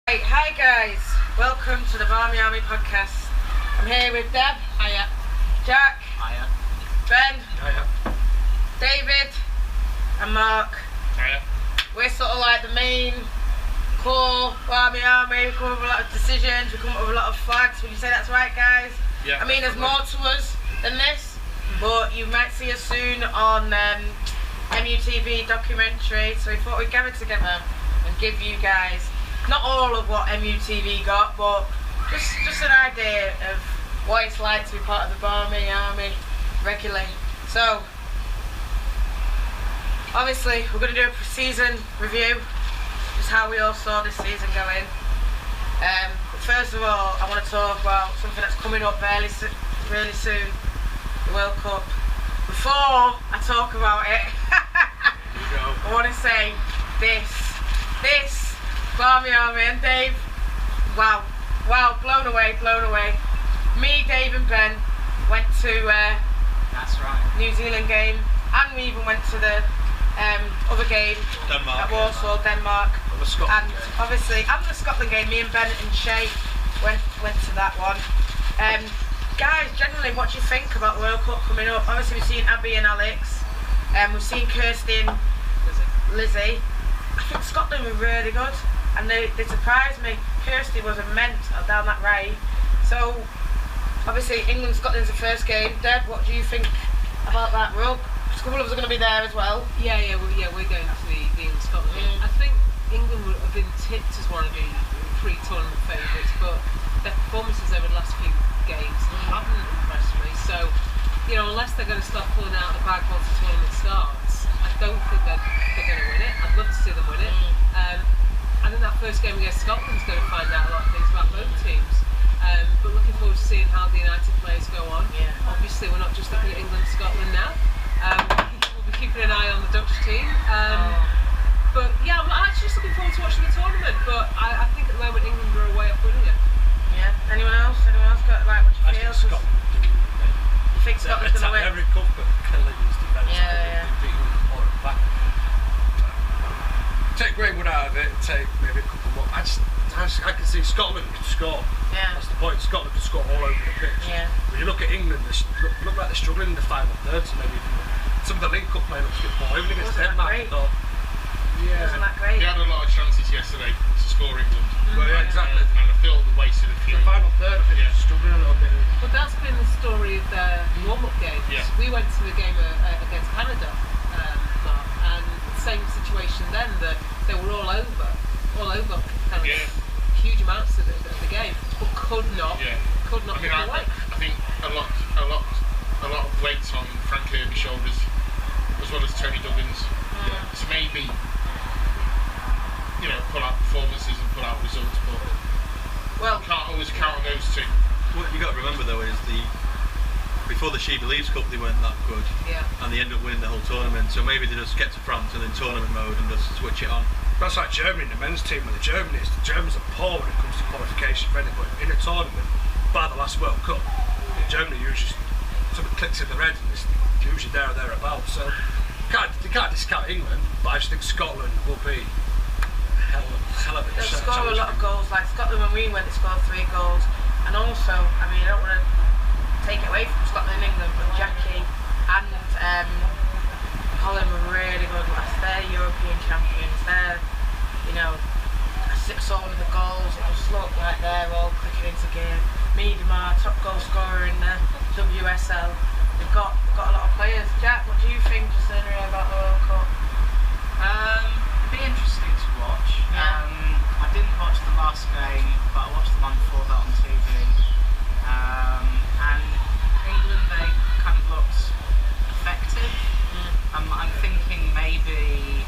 Hi guys, welcome to the Barmy Army podcast. I'm here with Deb. Hiya. Jack. Hiya. Ben. Hiya. David. And Mark. Hiya. We're sort of like the main core Barmy Army. We come up with a lot of decisions, we come up with a lot of flags. Would you say that's right, guys? Yeah. I mean, there's more to us than this, but you might see us soon on MUTV documentary. So we thought we'd gather together and give you guys not all of what MUTV got, but just an idea of what it's like to be part of the Barmy Army regularly. So, obviously, we're going to do a pre-season review, just how we all saw this season going. But first of all, I want to talk about something that's coming up really soon, the World Cup. Before I talk about it, I want to say this. Barmy Army and Dave, wow, blown away. Me, Dave and Ben went to That's right. New Zealand game, and we even went to the other game Denmark, at Warsaw, Denmark, Scotland and game. obviously, and the Scotland game. Me and Ben and Shay went to that one. Guys, generally, what do you think about the World Cup coming up? Obviously, we've seen Abby and Alex, we've seen Kirsty and Lizzie. I think Scotland were really good, and they surprised me. Kirsty was immense down that right. So, obviously, England-Scotland's the first game. Deb, what do you think about that? A couple of us are going to be there as well. Yeah, we're going to the England-Scotland game. I think England would have been tipped as one of the pre-tournament favourites, but their performances over the last few games haven't impressed me. So, unless they're going to start pulling out the bag once the tournament starts, I don't think they're going to win it. I'd love to see them win it. I think that first game against Scotland's going to find out a lot of things about both teams. But looking forward to seeing how the United players go on. Yeah. Obviously, we're not just looking at England, Scotland now. We'll be keeping an eye on the Dutch team. But yeah, I'm actually just looking forward to watching the tournament. But I think at the moment England are way up winning it. Yeah. Anyone else got like what you I feel? think Scotland do win. You think Scotland's going to win? Every cup, but Kelly's defence. Yeah. Back. Take Greenwood out of it, take maybe a couple more. I can see Scotland can score. Yeah. That's the point. Scotland can score all over the pitch. Yeah. When you look at England, they look like they're struggling in the final third. So maybe some of the League Cup play looks a bit poor. Even against Denmark, I thought. Yeah. Wasn't that great? They had a lot of chances yesterday to score England. Well, yeah, exactly. And I feel they wasted a few. The final third, I think, they're struggling a little bit. But that's been the story of their warm-up games. Yeah. We went to the game against Canada, Mark, and same situation then, that they were all over kind of huge amounts of the game, but could not I get away. I think a lot of weight on Frank Kirby's shoulders, as well as Tony Duggan's. So maybe, pull out performances and pull out results, but Well, you can't always count on those two. What you got to remember though is before the She Believes Cup they weren't that good, and they ended up winning the whole tournament. So maybe they just get to France and then tournament mode and just switch it on. That's like Germany in the men's team. When the Germans are poor when it comes to qualification for anything. In a tournament, by the last World Cup, Germany usually something clicks in their head and it's usually there or thereabouts. So you can't discount England, but I just think Scotland will be hell of a they'll challenge. score a lot of goals. Like Scotland, when we went, they scored 3 goals. And also, I mean, I don't want to take it away from Scotland and England, but Jackie and Holland were really good. They're European champions. They're, I saw one of the goals. It just looked like they're all clicking into gear. Miedemar, top goal scorer in the WSL. They've got a lot of players. Jack, what do you think just about the World Cup? It'd be interesting to watch. Yeah. I didn't watch the last game, but I watched the one before that on TV. And England, they kind of looked effective. I'm thinking maybe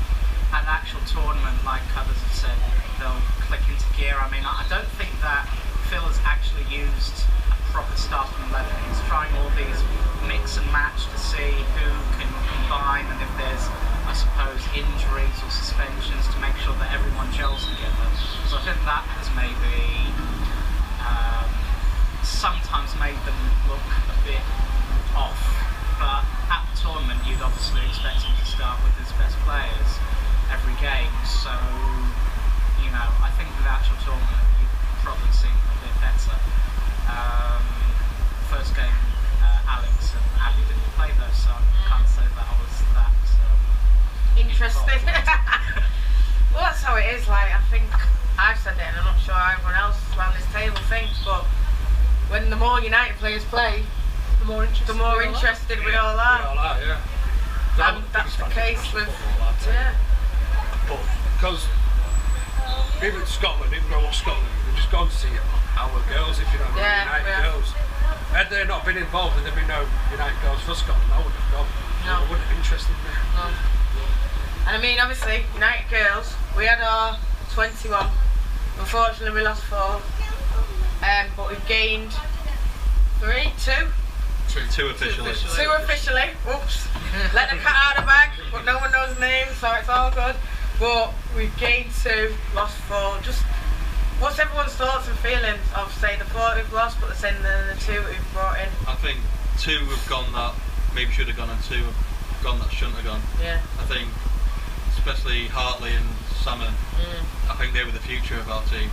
at an actual tournament, like others have said, they'll click into gear. I mean, I don't think that Phil has actually used a proper starting 11. He's trying all these mix and match to see who can combine, and if there's, I suppose, injuries or suspensions, to make sure that everyone gels together. So I think that has maybe sometimes made them look a bit off. But at the tournament, you'd obviously expect them to start with his best players every game. So, I think with the actual tournament, you've probably seen them a bit better. First game, Alex and Abby didn't play though, so I can't say that I was that interesting. Well, that's how it is. Like, I think I've said it, and I'm not sure everyone else around this table thinks, but when the more United players play, the more interested we all are. We all are, yeah. And that's the case with But because even Scotland, even though Scotland, we've just gone to see our girls, if you know, United girls. Had they not been involved and there'd been no United girls for Scotland, I wouldn't have gone. No. I wouldn't have interested me. No. And I mean, obviously, United girls, we had our 21. Unfortunately, we lost 4. But we've gained 2 officially. 2 officially. Whoops. Let the cat out of the bag, but no one knows the name, so it's all good. But we've gained 2, lost 4. Just what's everyone's thoughts and feelings of, say, the 4 we've lost, but the 2 we've brought in? I think 2 have gone that maybe should have gone, and 2 have gone that shouldn't have gone. Yeah. I think, especially Hartley and Salmon, I think they were the future of our team.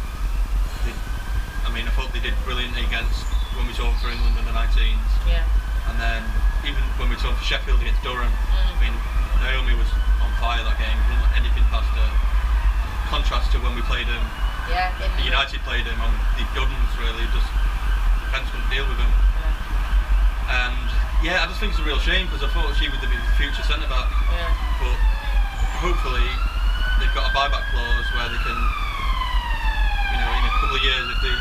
I thought they did brilliantly against when we talked for England under 19s. Yeah. And then even when we talked for Sheffield against Durham, Naomi was on fire that game. Didn't let anything past her. Contrast to when we played them. Yeah. United played them on the Guns, really. Just defence couldn't deal with them. Yeah. And I just think it's a real shame because I thought she would be the future centre back. Yeah. But hopefully they've got a buyback clause where they can, in a couple of years, if they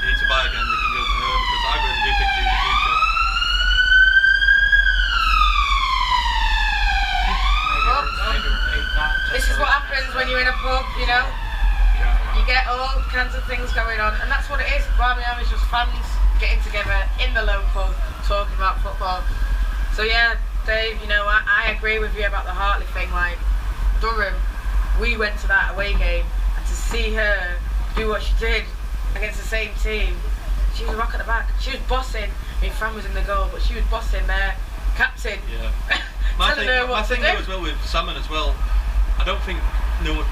need to buy again, they can go for her, because I really do think she's the future. This is what happens when you're in a pub, you know. You get all kinds of things going on, and that's what it is. Barmy Army is just fans getting together in the local, talking about football. So yeah, Dave, I agree with you about the Hartley thing. Like Durham, we went to that away game, and to see her do what she did against the same team, she was a rock at the back. She was bossing. Fran was in the goal, but she was bossing their captain. Yeah. Telling her what to do. As well with Salmon as well, I don't think the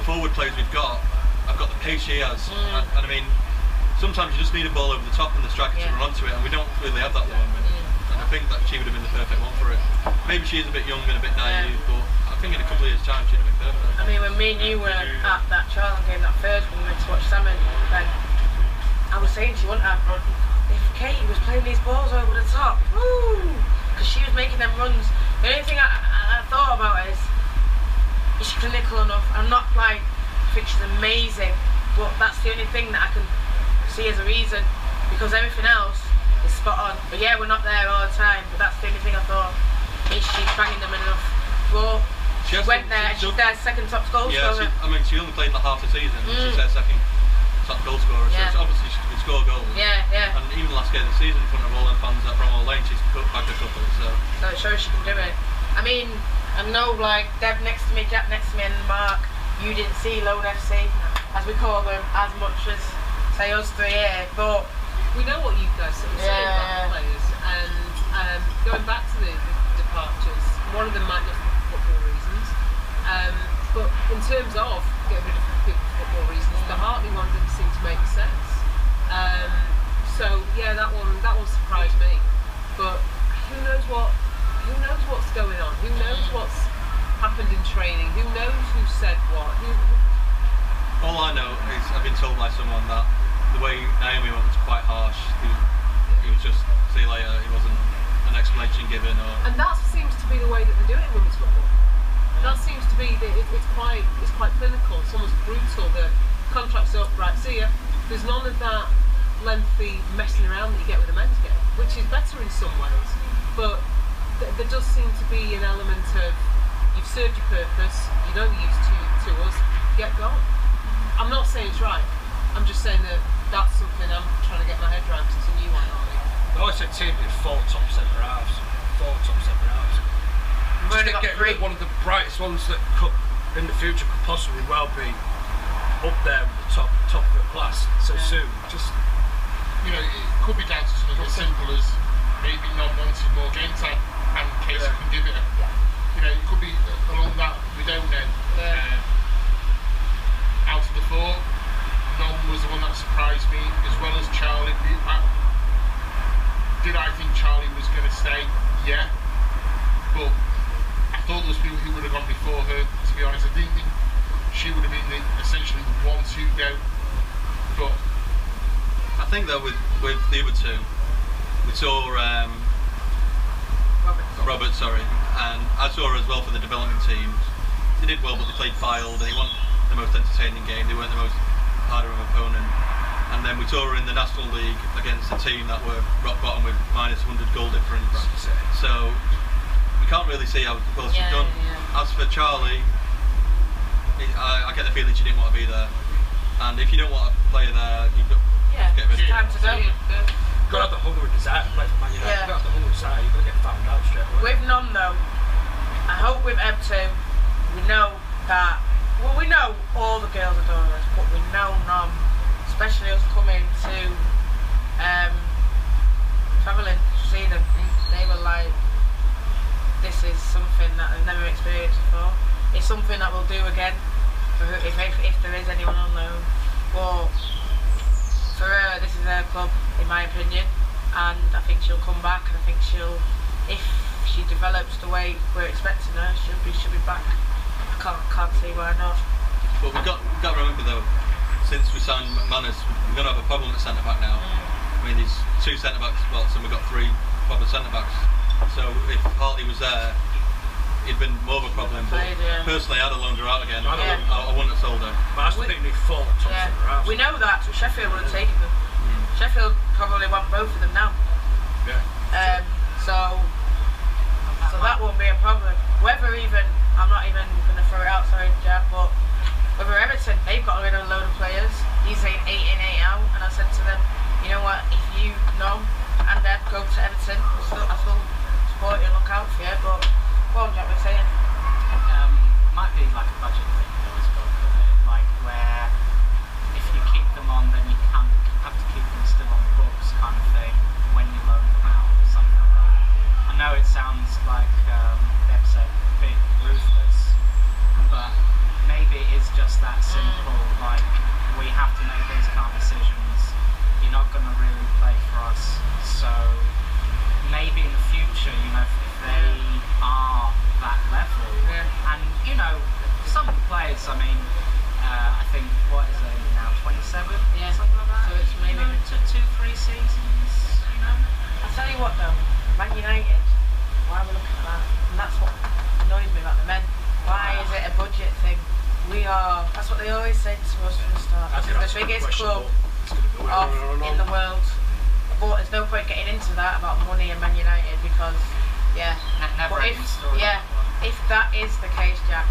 forward players we've got have got the pace she has. And sometimes you just need a ball over the top and the striker to run onto it, and we don't really have that at the moment. And I think that she would have been the perfect one for it. Maybe she is a bit young and a bit naive, but I think in a couple of years' time she'd have been perfect. When me and you were at that Charlton game, that first one, we went to watch Salmon, then I was saying she wouldn't have. If Katie was playing these balls over the top, because she was making them runs. The only thing I thought about is she clinical enough? I'm not I think she's amazing, but that's the only thing that I can see as a reason, because everything else is spot on. But yeah, we're not there all the time, but that's the only thing I thought. Is she's banging them enough? But she went there, she's their second top goal scorer. She only played like half the season, and she's their second top goal scorer, so obviously she can score goals. Yeah. And even last game of the season in front of all them fans at Bramall Lane, she's put back a couple, so it shows she can do it. I know Deb next to me, Jack next to me, and Mark, you didn't see Lone FC, as we call them, as much as say us 3 here, but we know what you guys say about the players, and going back to the departures, one of them might not be for football reasons, but in terms of getting rid of people for football reasons, the Hartley one didn't seem to make sense. So yeah, that one surprised me. But who knows what's going on? Who knows what's happened in training? Who knows who said what? All I know is I've been told by someone that the way Naomi went was quite harsh. He was just see you later. He wasn't an explanation given, and that seems to be the way that they do it in women's football. That seems to be it's quite clinical. It's almost brutal. The contract's up, right? See ya. There's none of that lengthy messing around that you get with a men's game, which is better in some ways. But there does seem to be an element of you've served your purpose. You don't use to us. Get gone. I'm not saying it's right. I'm just saying that that's something I'm trying to get my head around because it's a new one. I always say team is 4 top centre halves. 4 top centre halves. Just to get rid of one of the brightest ones that could, in the future, could possibly well be up there with the top of the class so soon. Just it could be down to something as simple as maybe not wanting more game time, and Casey can give it. It could be along that. We don't know. me, as well as Charlie. Did I think Charlie was going to stay? Yeah. But I thought there was people who would have gone before her, to be honest. I didn't think she would have been essentially the one to go. But I think though with the other two, we saw Robert, sorry, and I saw her as well for the development teams. They did well, but they played filed. They weren't the most entertaining game. They weren't the most harder of opponent. And then we saw her in the National League against a team that were rock bottom with minus 100 goal difference. So we can't really see how well she's done. As for Charlie, I get the feeling she didn't want to be there. And if you don't want to play there, you've got to get rid of it. Time to go. You've got to have the hunger and desire to play for Man United. You've got to have the hunger and desire. You've got to get found out straight away. With none though, I hope with M2, we know that, well, we know all the girls adore us, but we know none, especially us coming to travelling to see them. They were like, this is something that I've never experienced before. It's something that we'll do again, if there is anyone on loan. But for her, this is her club, in my opinion, and I think she'll come back, and I think she'll, if she develops the way we're expecting her, she'll be back. I can't see why not. But we've got to remember though, since we signed McManus, we're going to have a problem at centre back now. I mean, there's 2 centre backs, well, and we've got 3 proper centre backs. So if Hartley was there, it'd been more of a problem. But personally, I'd have loaned her out again. I wouldn't have sold her. But I still think we need 4 top centre halves. We know that, so Sheffield would have taken them. Sheffield probably want both of them now. Yeah. So that won't be a problem. Whether even, I'm not even going to throw it out, sorry Jack, but whether Everton, they've got rid of a load of players. He's saying 8 in, 8 out, and I said to them, you know what, if you know and Dad go to Everton, I still support you and look out for you, but what was Jack was saying? Might be like a budget thing though as well, like where if you keep them on, then you have to keep them still on the books kind of thing when you loan them out or something like that. I know it sounds like they've said a bit ruthless, but maybe it is just that simple, like we have to make these kind of decisions. You're not going to really play for us, so maybe in the future, you know, if they are that level, and you know, some players, I mean, I think, what is it now, 27? Yeah. Something like that. So it's maybe 2-3 seasons, you know. I'll tell you what though, Man United, why are we looking at that? And that's what annoys me about the men. Why is it a budget thing? That's what they always say to us from the start. This is the biggest club in the world. But there's no point getting into that about money and Man United because, if that is the case, Jack,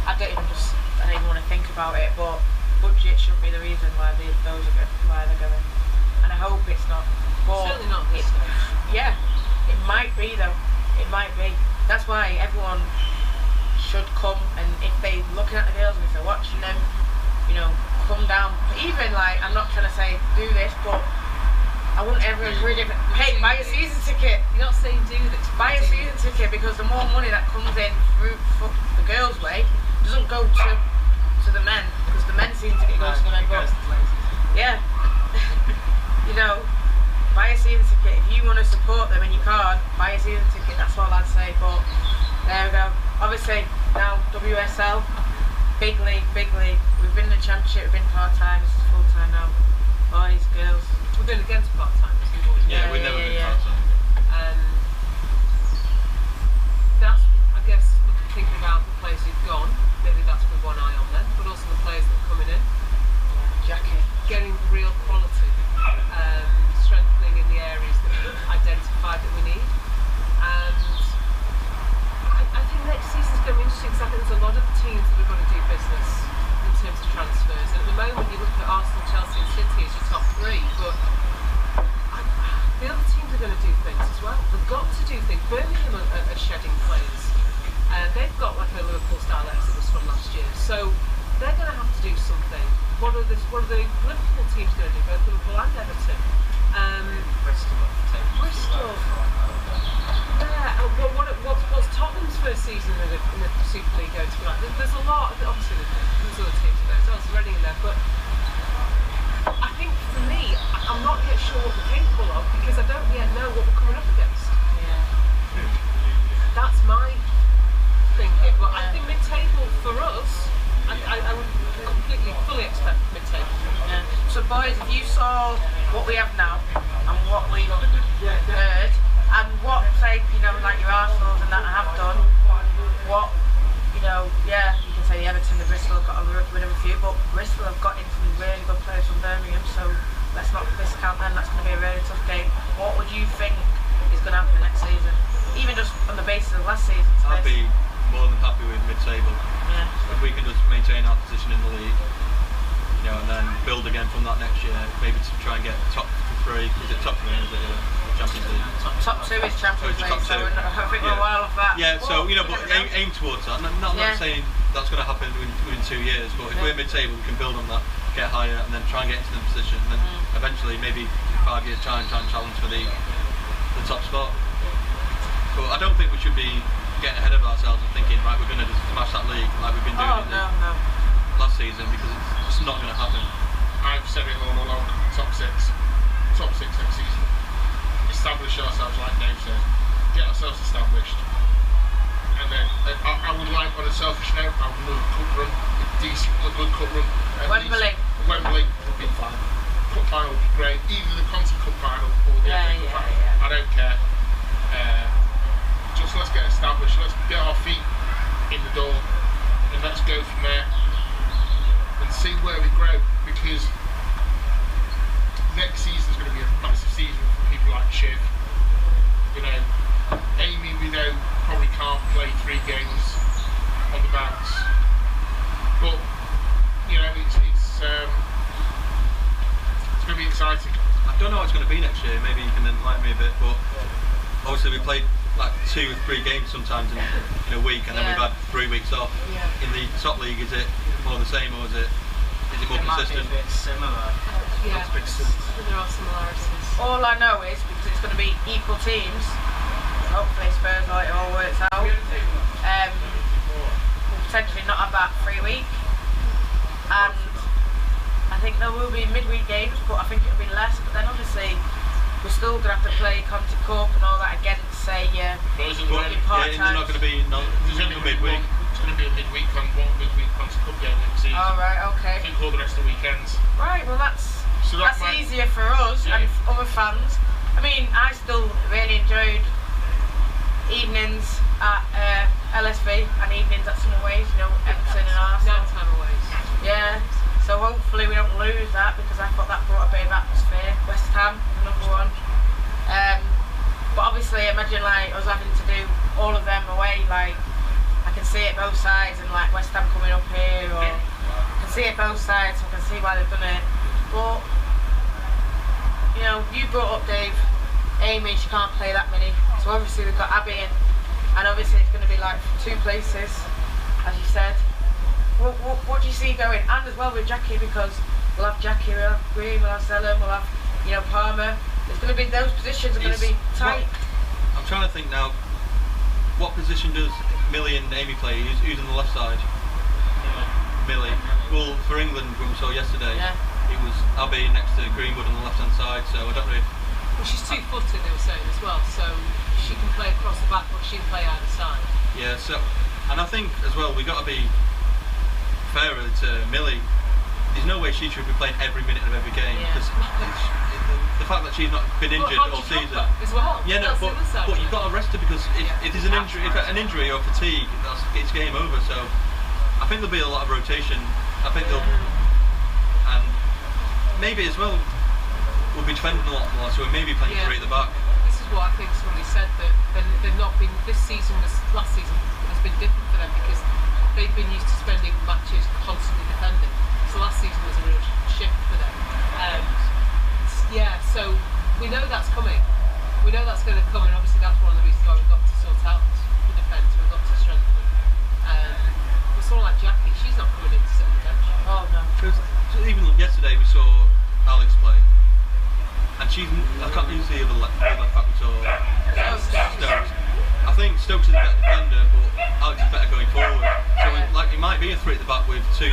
I don't even want to think about it. But budget shouldn't be the reason why they're going. And I hope it's not. But certainly not this stage. Yeah, it might be though. It might be. That's why everyone should come, and if they're looking at the girls and if they're watching them, you know, come down. Even like, I'm not trying to say do this, but I wouldn't ever encourage it. Hey, buy a season ticket. You're not saying do this. Buy a season ticket because the more money that comes in through the girls' way doesn't go to the men, because the men's season ticket goes to the men. But yeah, you know, buy a season ticket. If you want to support them and you can't, buy a season ticket. That's all I'd say. But there we go. Obviously now WSL, big league. We've been in the championship. We've been part-time. This is full-time now. Boys, girls. We're going against part-time. Yeah, we've never been part-time. That's, I guess, thinking about the players who've gone, maybe that's with one eye on them, but also the players that are coming in. Jacket. Getting real quality, strengthening in the areas that we've identified that we need. And I think next season's going to be interesting because I think there's a lot of teams that are going to do business in terms of transfers. And at the moment, you look at Arsenal, Chelsea and City as your top 3, but the other teams are going to do things as well. They've got to do things. Birmingham are shedding players. They've got like a Liverpool-style exodus from last year. So they're going to have to do something. What are the Liverpool teams going to do? Both Liverpool and Everton. Bristol. Yeah. What's Tottenham's first season in the Super League going to be like? There's a lot. Obviously, there's other teams in there. There's Reading in there, but think for me, I'm not yet sure what we're capable of because I don't yet know what we're coming up against. Yeah. That's my thing here. But I think mid-table for us, I would completely, fully expect mid-table. Yeah. So boys, if you saw what we have now and what we heard and what, say, like your Arsenals and that have done, what, you can say the Everton, the Bristol have got rid of a few, but Bristol have got in some really good players from Birmingham, so let's not discount them. That's going to be a really tough game. What would you think is going to happen next season? Even just on the basis of last season. I'd be more than happy with mid-table. Yeah. If we can just maintain our position in the league, and then build again from that next year, maybe to try and get top 3. Is it top 3? Is it Champions League? Top 2 is Champions League, top 2. So I think we're well off that. Yeah, so but aim towards that. Not saying that's going to happen within 2 years, but if we're mid-table, we can build on that, get higher, and then try and get into the position, and then eventually, maybe in 5 years' time, try and challenge for the top spot. But I don't think we should be getting ahead of ourselves and thinking, right, we're going to just smash that league like we've been doing last season, because it's not going to happen. I've said it all along, top 6 next season. Establish ourselves, like Dave said, get ourselves established. And then I would like, on a selfish note, I would love a cup run, a good cup run. Wembley would be fine. Cup final would be great, either the Conti Cup final or the FA Cup final. I don't care. Just let's get established, let's get our feet in the door, and let's go from there and see where we grow, because next season is going to be a massive season for people like Shiv. Amy, we know, probably can't play 3 games on the bounce, but it's going to be exciting. I don't know what it's going to be next year. Maybe you can enlighten me a bit, but obviously we played like 2 or 3 games sometimes in a week, and then we've had 3 weeks off. Yeah. In the top league, is it more the same, or is it more consistent? Might be a bit similar. Yeah, there are similarities. All I know is, because it's going to be equal teams, hopefully Spurs it all works out, we'll potentially not have that free week, and I think there will be midweek games, but I think it'll be less. But then obviously we're still going to have to play Conti Cup and all that against, say, they're not going to be midweek. It's going to be a midweek Conti Cup game next season. Oh, right, okay. I think all the rest of the weekends. Right, well that's might, easier for us and other fans. I mean, I still really enjoyed evenings at LSV and evenings at some aways, Everton and Arsenal. Nighttime aways. Yeah, so hopefully we don't lose that, because I thought that brought a bit of atmosphere. West Ham was another one. But obviously imagine like us having to do all of them away, like I can see it both sides, and like West Ham coming up here, or I can see it both sides, so I can see why they've done it. But you brought up Dave, Amy, she can't play that many, so obviously we've got Abby in, and obviously it's going to be like 2 places, as you said. What do you see going? And as well with Jackie, because we'll have Jackie, we'll have Green, we'll have Selim, we'll have Palmer. It's going to be, those positions are going to be tight. I'm trying to think now, what position does Millie and Amy play? Who's on the left side? Millie. Well, for England, when we saw yesterday, it was Abby next to Greenwood on the left hand side, so I don't know if... Well, she's 2-footed, they were saying as well, so she can play across the back, but she can play either side. Yeah, so, and I think as well, we've got to be fairer to Millie. There's no way she should be playing every minute of every game, because the fact that she's not been injured all season. As well. Yeah, no, but you've got to rest her, because if there's an injury or fatigue, it's game over. So I think there'll be a lot of rotation. I think they'll, and maybe as well, we'll be defending a lot more, so we may be playing 3 at the back. This is what I think somebody said, that they've not been. Last season has been different for them, because they've been used to spending matches constantly defending. So last season was a real shift for them. So we know that's coming. We know that's going to come, and obviously that's one of the reasons why we've got to sort out the defence. We've got to strengthen it. With someone like Jackie, she's not coming in to sit on the bench. Oh no. Even yesterday we saw Alex play, and I can't use the other left back we saw. Stokes. I think Stokes is a better defender, but Alex is better going forward. So it might be a 3 at the back with 2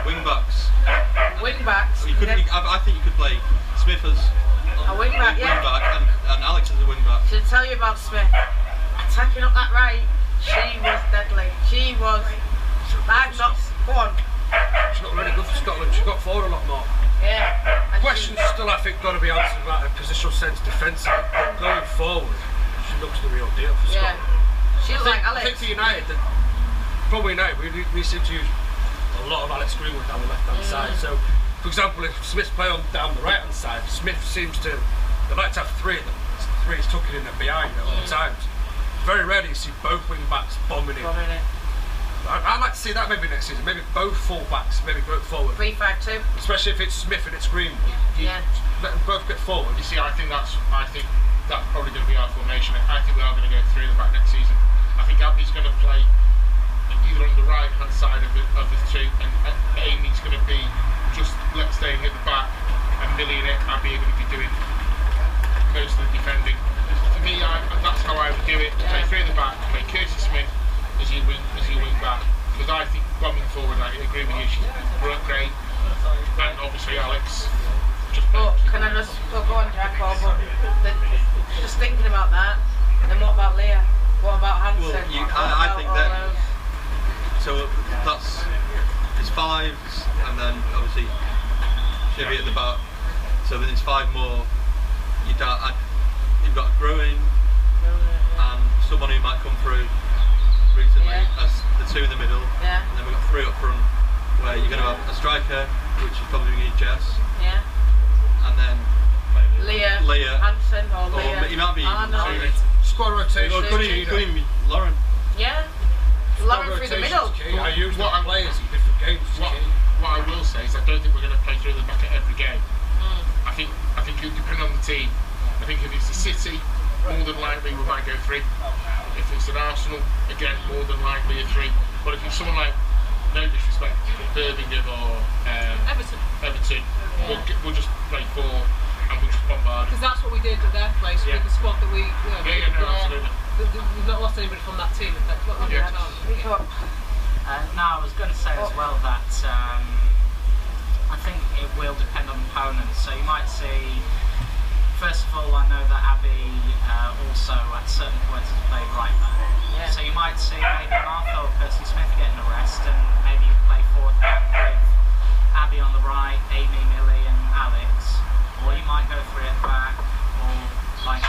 wing backs, Wing backs. I think you could play Smith as a wing back, and Alex as a wing back. Should I tell you about Smith? Attacking up that right, she was deadly. She was. Go on. She's not really good for Scotland. She got forward a lot more. Yeah. Questions still, I think, got to be answered about her positional sense defensively. But going forward, she looks the real deal for Scotland. She looks like Alex. I think for United, probably United, we seem to use a lot of Alex Greenwood down the left-hand side. So, for example, if Smith's playing down the right-hand side, Smith seems to, they like to have three of them. Three is tucking in and behind at all times. Very rarely you see both wing-backs bombing in. I'd like to see that maybe next season. Maybe both full-backs, maybe go forward. 3-5-2. Especially if it's Smith and it's Greenwood. Let them both get forward. You see, I think that's probably going to be our formation. I think we are going to go through the back next season. I think Abby's going to play either on the right-hand side of the two, and Amy's going to be just staying at the back, and Millie and Abby are going to be doing most of the defending. For me, that's how I would do it. Play three at the back, play Kirsty Smith as you wing back, because I think bombing forward, I agree with you, she's great, and obviously Alex. Can I just go on, Jack? Just thinking about that, then what about Leah? What about Hansen? Well, I think that. So it's fives, and then obviously she'll be at the back. So then it's five more. You've got Growing and someone who might come through recently as the two in the middle. And then we've got three up front, where you're going to have a striker, which is probably going to need Jess. And then Leah, Hansen, or Leah. You might be squad rotation. Or could even be Lauren. Lauren through the middle. I use what players in different games. What I will say is I don't think we're going to play through the back at every game. I think it depends on the team. I think if it's a City, more than likely we might go three. If it's an Arsenal, again, more than likely a three. But if it's someone like, no disrespect, Birmingham or Everton, we'll just play four and we'll just bombard. Because that's what we did at their place with the squad that we. Absolutely. We've not lost anybody from that team. That's what we did. No, I was going to say as well that I think it will depend on opponents. So you might see, first of all, I know that Abby also at certain points has played right back. So you might see maybe Martha or Kirsty Smith getting a rest, and maybe you play forward back with Abby on the right, Amy, Millie and Alex. Or you might go three at back, or like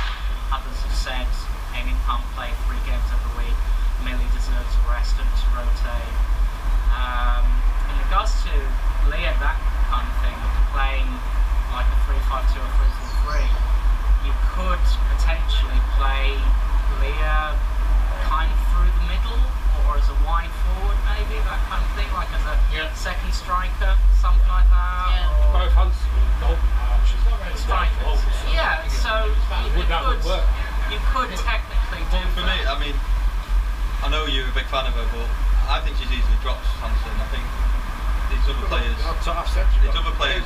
others have said, Amy can't play 3 games every week. Millie deserves a rest and to rotate. In regards to Leah, that kind of thing, playing like a 3-5-2 or 3-4-3, you could potentially play Leah kind of through the middle, or as a wide forward maybe, that kind of thing, like as a second striker, something like that. Or both hands strikers. So you could technically do for me, I mean, I know you're a big fan of her, but I think she's easily dropped Hansen. I think these other players,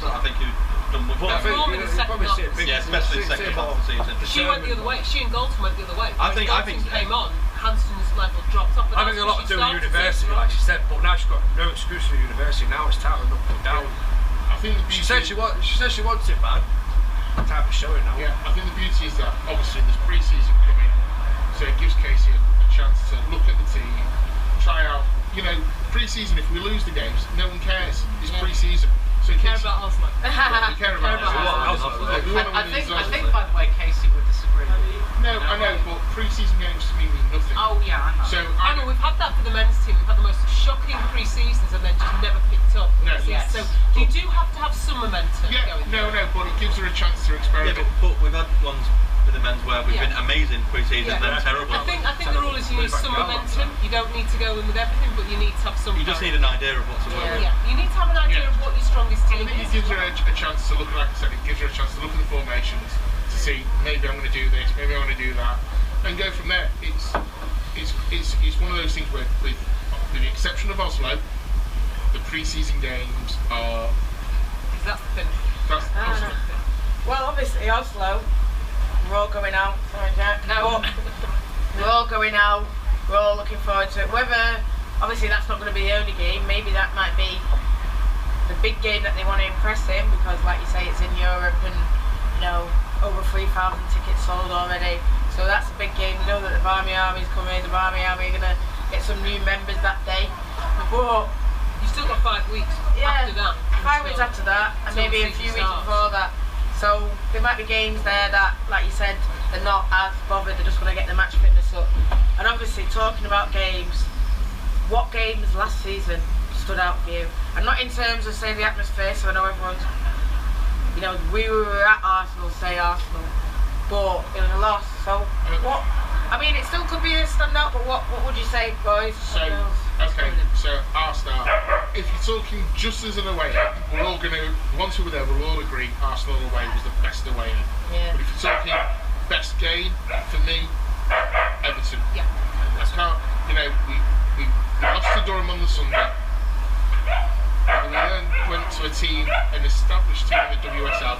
I think who've done much better. Especially second half of the season. She went the other way. She and Galton went the other way. I think came on. Hansen's level dropped off. I think a lot to do with university, like she said, but now she's got no excuse for university. Now it's time to look down. I think she said she wants it bad. Time to show it now. I think the beauty is that obviously there's pre-season coming, so it gives Casey a chance to look at the team, try out. You know, pre-season, if we lose the games, no one cares. It's pre-season. So you care about Oslo. You care about Oslo. I think, by the way, Casey would disagree. No, I know, but pre-season games to me mean nothing. Oh yeah, I know. So I know we've had that for the men's team. We've had the most shocking pre-seasons and then just never picked up. So you do have to have some momentum. No, but it gives her a chance to experiment. But we've had ones with the men's where we've been amazing pre-season and then terrible. I think the rule is you need some momentum. You don't need to go in with everything, but you need to have some. You just need an idea of what to work with. You need to have an idea of what your strongest team is. It gives her a chance to look, like I said, it gives her a chance to look at the formations, to see maybe I'm going to do this, maybe I'm going to do that, and go from there. It's one of those things where, with the exception of Oslo, the pre-season games are. That's the thing. That's Oslo. Well, obviously Oslo, we're all going out. Sorry, Jack. No, we're all going out. We're all looking forward to it. Whether obviously that's not going to be the only game. Maybe that might be the big game that they want to impress him, because like you say, it's in Europe and over 3,000 tickets sold already. So that's a big game. You know that the Barmy Army's coming. The Barmy Army are gonna get some new members that day. But you still got 5 weeks after that. 5 weeks after that, and maybe a few weeks before that. So there might be games there that, like you said, they're not as bothered. They're just gonna get the match fitness up. And obviously, talking about games, what games last season stood out for you? And not in terms of, say, the atmosphere, so I know everyone's, we were at Arsenal, say Arsenal, but it was a loss. So what? I mean, it still could be a standout, but what would you say, boys? So I'll start. If you're talking just as an away end, we're all gonna, once we were there, we'll all agree Arsenal away was the best away end. Yeah. But if you're talking best game, for me, Everton. Yeah. I can't, we lost to Durham on the Sunday. And we then went to a team, an established team in the WSL.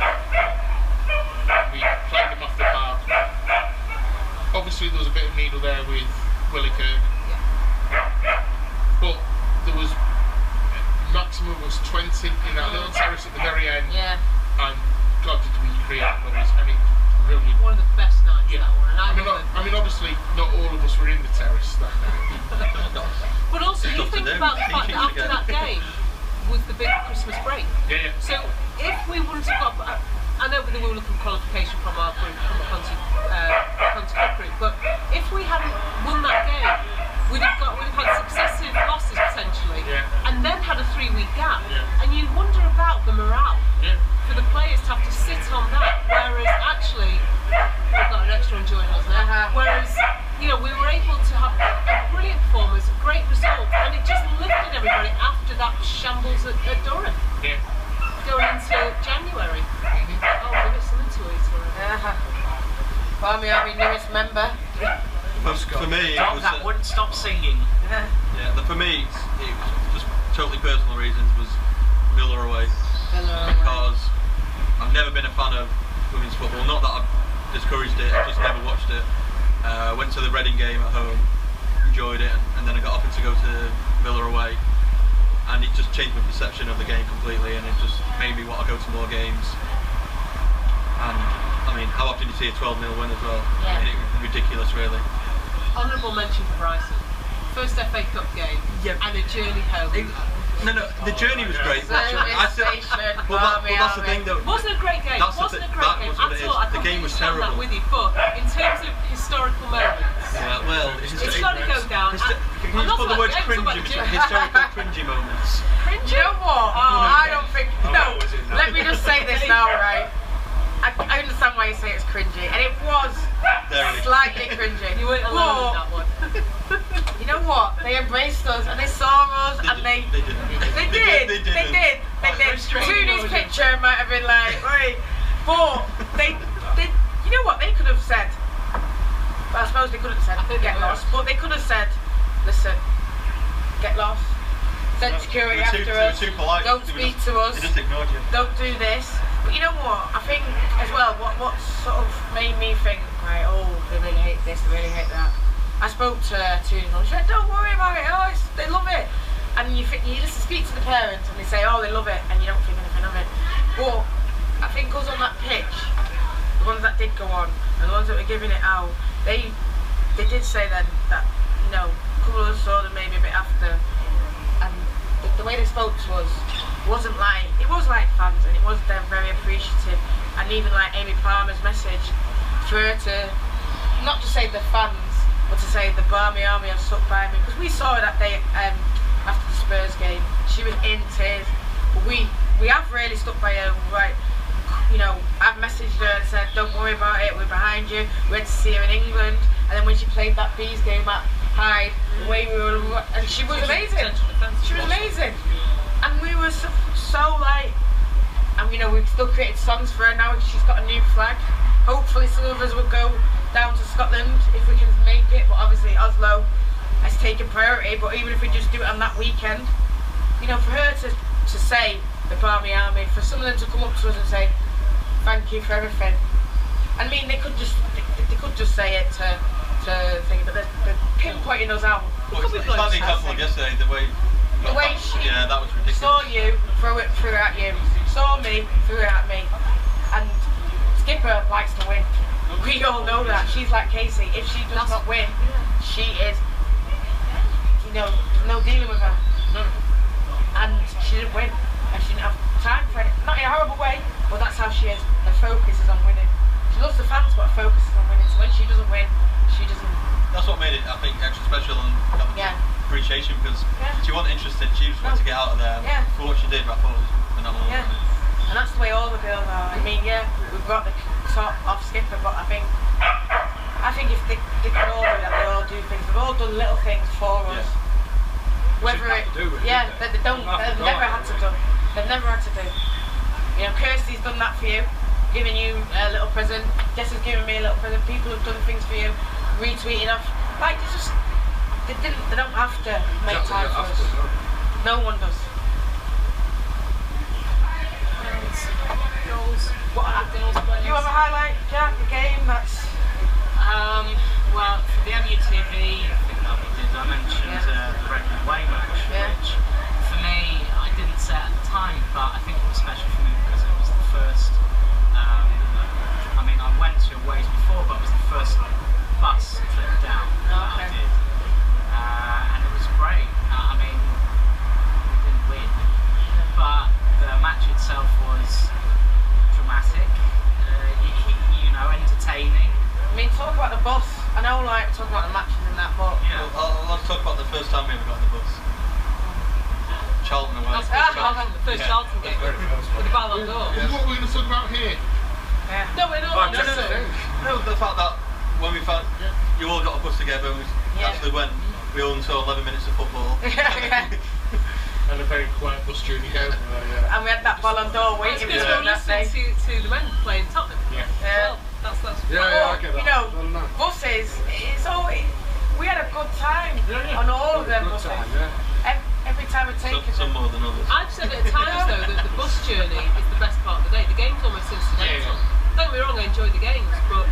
We played them off the park. Obviously there was a bit of needle there with Willie Kirk. But there was, maximum was 20 in that little terrace at the very end. Yeah. And God did we create noise. I mean, brilliant. One of the best nights, Yeah. that one. And I mean, obviously, not all of us were in the terrace that night. But also, you Stuff to think do, about the fact teaching that after together. that game was the big Christmas break. Yeah. So if we wouldn't have got, I know we were looking for qualification from our group, from the Conti Cup group, but if we hadn't won that game, we'd have had successive losses potentially, and then had a 3-week gap. Yeah. And you wonder about the morale Yeah. for the players to have to sit on that, whereas actually we've got an extra enjoying us now. Whereas we were able to have a brilliant performance, a great result, and it just lifted everybody after that shambles at Durham. Yeah. Going into January. Oh, we've got something to eat already. Barmy Army newest member. For me, it Dog was that wouldn't stop singing. for me, it was just totally personal reasons. Was Villa away because I've never been a fan of women's football. Not that I've discouraged it, I've just never watched it. Went to the Reading game at home, enjoyed it, and then I got offered to go to Villa away, and it just changed my perception of the game completely, and it just made me want to go to more games. And I mean, how often do you see a 12-0 win as well? Yeah. I mean, it's ridiculous, really. Honourable mention for Bryson. First FA Cup game and a journey home. No, the journey was great. Service station, Barmy that's the Army. thing though. Wasn't a great game. That's Wasn't a great that game was what at it is. all. I The game was completely stand that terrible. with you, but in terms of historical moments, Yeah, well, it's it's got to go down. Can you just put the words cringy, historical cringy moments? You know what? I don't think. No, let me just say this now, right? I understand why you say it's cringy, and it was slightly cringy. You weren't alone in that one. You know what? They embraced us and they saw us and they did. Tooney's picture might have been like, right, but they, you know what? They could have said. But I suppose they couldn't have said get lost, but they could have said, listen, get lost. Send security after us. Don't speak to us. They just ignored you. Don't do this. But you know what? I think as well, what sort of made me think, right, oh, they really hate this, they really hate that. I spoke to Tooney and she said, don't worry about it, they love it. And you just speak to the parents and they say, oh, they love it, and you don't think anything of it. But I think us on that pitch, the ones that did go on, and the ones that were giving it out, they did say then that, a couple of us saw them maybe a bit after, and the way they spoke to us, it was like fans, and it was them very appreciative, and even like Amy Palmer's message for her to not just say the fans, but to say the Barmy Army have stuck by me, because we saw her that day after the Spurs game. She was in tears, but we have really stuck by her. Right, I've messaged her and said, don't worry about it, we're behind you. We went to see her in England, and then when she played that Bees game at Hyde, the way we were, and she was amazing. She was amazing. And we were so like, and we've still created songs for her now. She's got a new flag. Hopefully some of us will go down to Scotland if we can make it, but obviously Oslo has taken priority. But even if we just do it on that weekend, for her to say the Barmy Army, for some of them to come up to us and say thank you for everything. I mean, they could just say it to think, but they're pinpointing us out. Well, it's like the example of yesterday, the way The way she that was ridiculous. saw you, threw it at you. Saw me, threw it at me. And Skipper likes to win. We all know that. She's like Casey. If she does not win, she is, no dealing with her. No. And she didn't win. And she didn't have time for it. Not in a horrible way, but that's how she is. Her focus is on winning. She loves the fans, but her focus is on winning. So when she doesn't win, she doesn't. That's what made it, I think, extra special and got the appreciation, because she wasn't interested. She just wanted to get out of there. For what she did, I thought it was phenomenal. Yeah. And that's the way all the girls are. I mean, we've got the top off Skipper, but I think if they can all do that, they all do things. They've all done little things for us. Whether it, they've never had to do. They've never had to do. Kirsty's done that for you, giving you a little present. Jess has given me a little present. People have done things for you, retweeting off. Like they don't have to make time for us. No one does. Do you have a highlight, Jack? The game that's. Well, for the MUTV, I think that we did. I mentioned the Redmond Way match, which for me, I didn't say at the time, but I think it was special for me because it was the first. I mean, I went to Ways before, but it was the first bus trip down that I did, and it was great. I mean, we didn't win, but the match itself was dramatic, entertaining. I mean, talk about the bus. I know, talk about the matches and that, but... Let's talk about the first time we ever got on the bus. Charlton away. The first Charlton game. With the Ballon d'Or. Is what we're going to talk about here? Yeah. No, we're not. No, the fact that when we found... You all got a bus together and we actually went... We all saw 11 minutes of football. And a very quiet bus journey home. And we had that Ballon d'Or waiting for us that day. To the men playing Tottenham. Yeah. Well, that's I get that. Buses, it's always... We had a good time on all of them buses. Every time we take it. Some more than others. I've said at times though that the bus journey is the best part of the day. The game's almost incidental. Don't get me wrong, I enjoy the games, but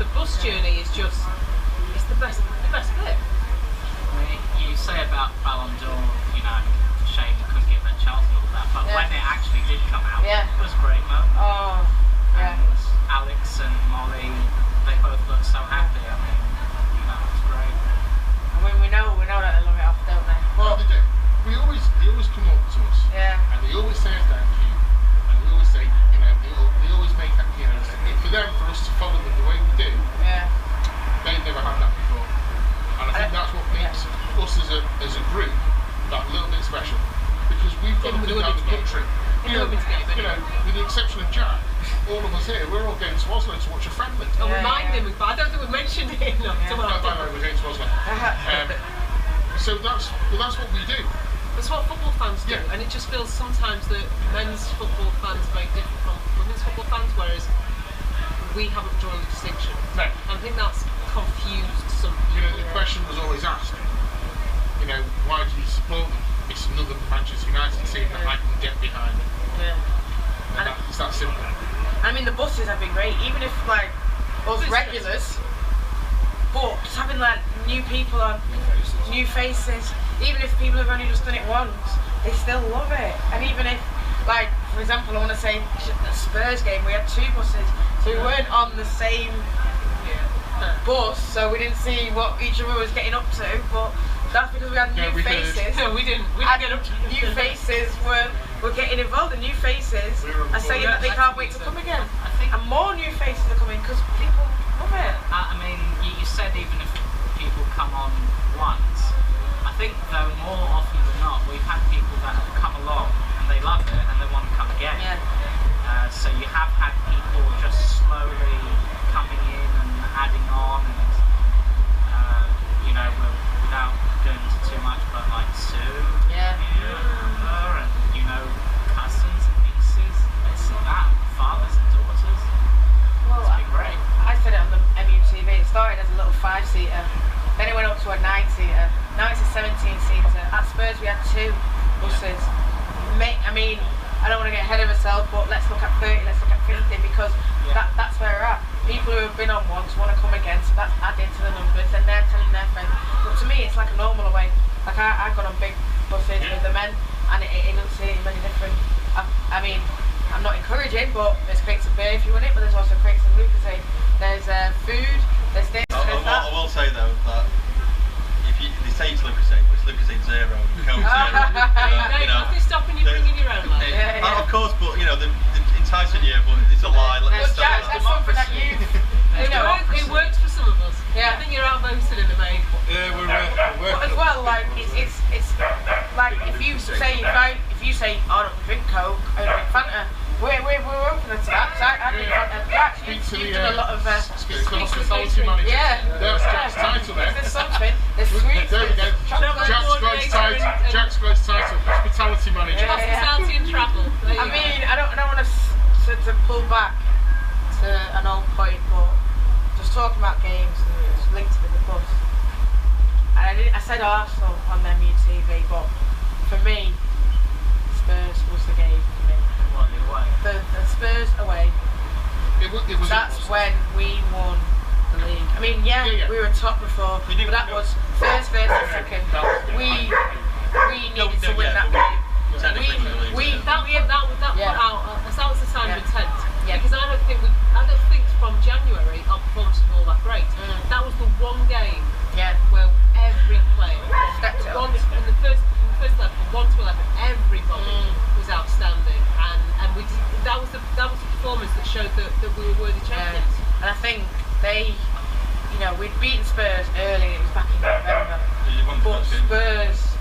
the bus journey is just... It's the best bit. I mean, you say about Ballon d'Or, shame we couldn't get that Charlton all that, but when it actually did come out, it was a great moment. Oh, yeah. And Alex and Molly, they both looked so happy. I mean, it's great. I mean, we know that they love it off, don't they? Well, they do. They always come up to us. Yeah. And they always say thank you. And they always say, they always make that, for them, for us to follow them the way we do. Yeah. They've never had that before. And I think that's what makes us as a group that little bit special, because we've got to out the country. With the exception of Jack, all of us here, we're all going to Oslo to watch a friendly. I'll remind him, but I don't think we mentioned it enough. We're going to Oslo. So that's what we do. That's what football fans do, and it just feels sometimes that men's football fans are very different from women's football fans, whereas we haven't drawn a distinction. No. And I think that's confused some people. The question was always asked, why do you support them? It's another Manchester United team that I can get behind. Yeah. And it's that simple. I mean, the buses have been great, even if us regulars, but just having new people on, new faces, even if people have only just done it once, they still love it. And even if, for example, I want to say the Spurs game, we had two buses, so we weren't on the same bus, so we didn't see what each other was getting up to, but that's because we had new faces. No, we didn't get up to new faces were getting involved, and new faces are saying that they can't wait to come again. And more new faces are coming because people love it. I mean, you said even if people come on once, I think though more often than not, we've had people that have come along and they love it and they want to come again. So you have had people just slowly coming in and adding on, and without going into too much, but Sue, and cousins and nieces, this and that, fathers and daughters. Well, it's been great. I said it on the MUTV. It started as a little 5-seater, then it went up to a 9-seater. Now it's a 17-seater. At Spurs we had two buses. I mean, I don't want to get ahead of myself, but let's look at 30, let's look at 50, because that's where we're at. People who have been on once want to come again, so that's adding to the numbers, and they're telling their friends. But to me, it's like a normal away. I've gone on big buses with the men, and it doesn't seem any different. I mean, I'm not encouraging, but there's crates of beer if you want it, but there's also crates of lucracy. There's food, there's this, there's that. I will say though that if they say it's lucracy, but it's lucracy zero, code zero. Nothing's stopping you bringing your own lad. Of course, but they're enticing you, but it's a lie. Let's Well, Jack, that's something that It works for some of us. Yeah. I think you're outvoted in the main. Yeah, we're But as well, like it's like if you say I don't drink Coke, I don't drink Fanta. We're open to that. So I drink Fanta. You've done a lot of. Speak to the hospitality manager. Yeah. There's Jack's title there. There's something. There's sweets. There we go. Jack's got his title. Hospitality manager. Hospitality and travel. I mean, I don't want to pull back to an old point, but just talking about games and it's linked to the bus. And I said Arsenal on their mute TV, but for me, Spurs was the game for me. The Spurs away. That's when we won the league. I mean, we were top before, but that was first versus second. We needed to win that game. That was a sign of intent. Because I don't think from January our performance was all that great. That was the one game where every player stepped up. In the first level, 1 to 11, everybody was outstanding, and that was the performance that showed that we were worthy champions. And I think we'd beaten Spurs early. It was back in November, but Spurs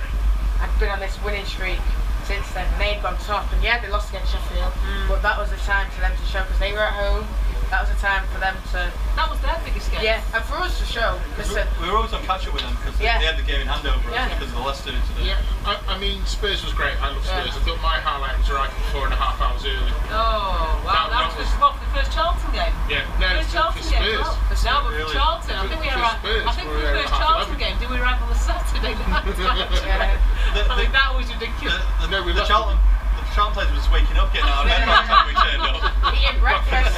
had been on this winning streak since then, and they'd gone top, and they lost against Sheffield, but that was the time for them to show, because they were at home. That was the time for them to. That was their biggest game. Yeah, and for us to show. Listen, we were always on catch up with them because they had the game in hand over us because of the Leicester incident. Yeah, I mean Spurs was great. I love Spurs. I thought my highlight was arriving 4.5 hours early. Oh wow, that was what, the first Charlton game. Yeah, no, first Charlton for game. Spurs. For Charlton. I think we arrived. I think for the first Charlton game, did we arrive on the Saturday night? I mean that was ridiculous. The Charlton players were just waking up, getting out of bed by the time we turned up. Eating breakfast.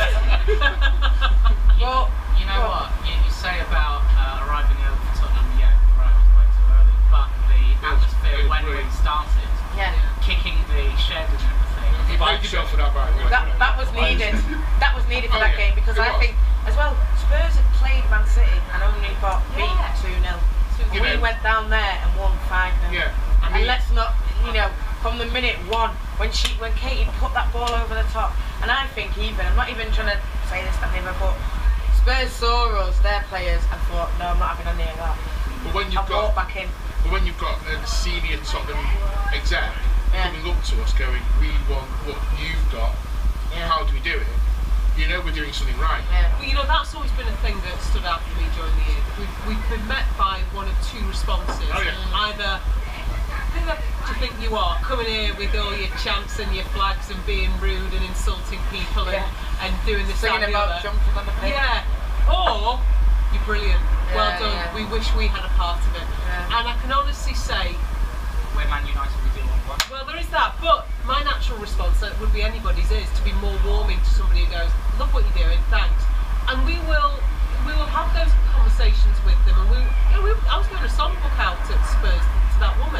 Well, you know what? You say about arriving early for Tottenham, arriving way too early, but the atmosphere when we started, kicking the shed and everything. You thank yourself for that, by the way. That was needed. That was needed for that game, because I think, as well, Spurs had played Man City and only got beat 2-0. We went down there and won 5-0. Yeah, and let's not, from the minute one, when Katie put that ball over the top, and I think I'm not even trying to say this, that, never, but Spurs saw us, their players, and thought, no, I'm not having any of that. But when you've got a senior Tottenham exec coming up to us going, we want what you've got, how do we do it? We're doing something right. Well, that's always been a thing that stood out for me during the year. We've been met by one of two responses. Either, who do you think you are, coming here with all your chants and your flags and being rude and insulting people and doing this, singing about jumping on the pitch. Or you're brilliant. Well done. We wish we had a part of it. And I can honestly say, we're Man United, we do want one. Well, there is that, but my natural response, that would be anybody's, is to be more warming to somebody who goes, love what you're doing, thanks. And we will have those conversations with them, and I was going to songbook out at Spurs to that woman,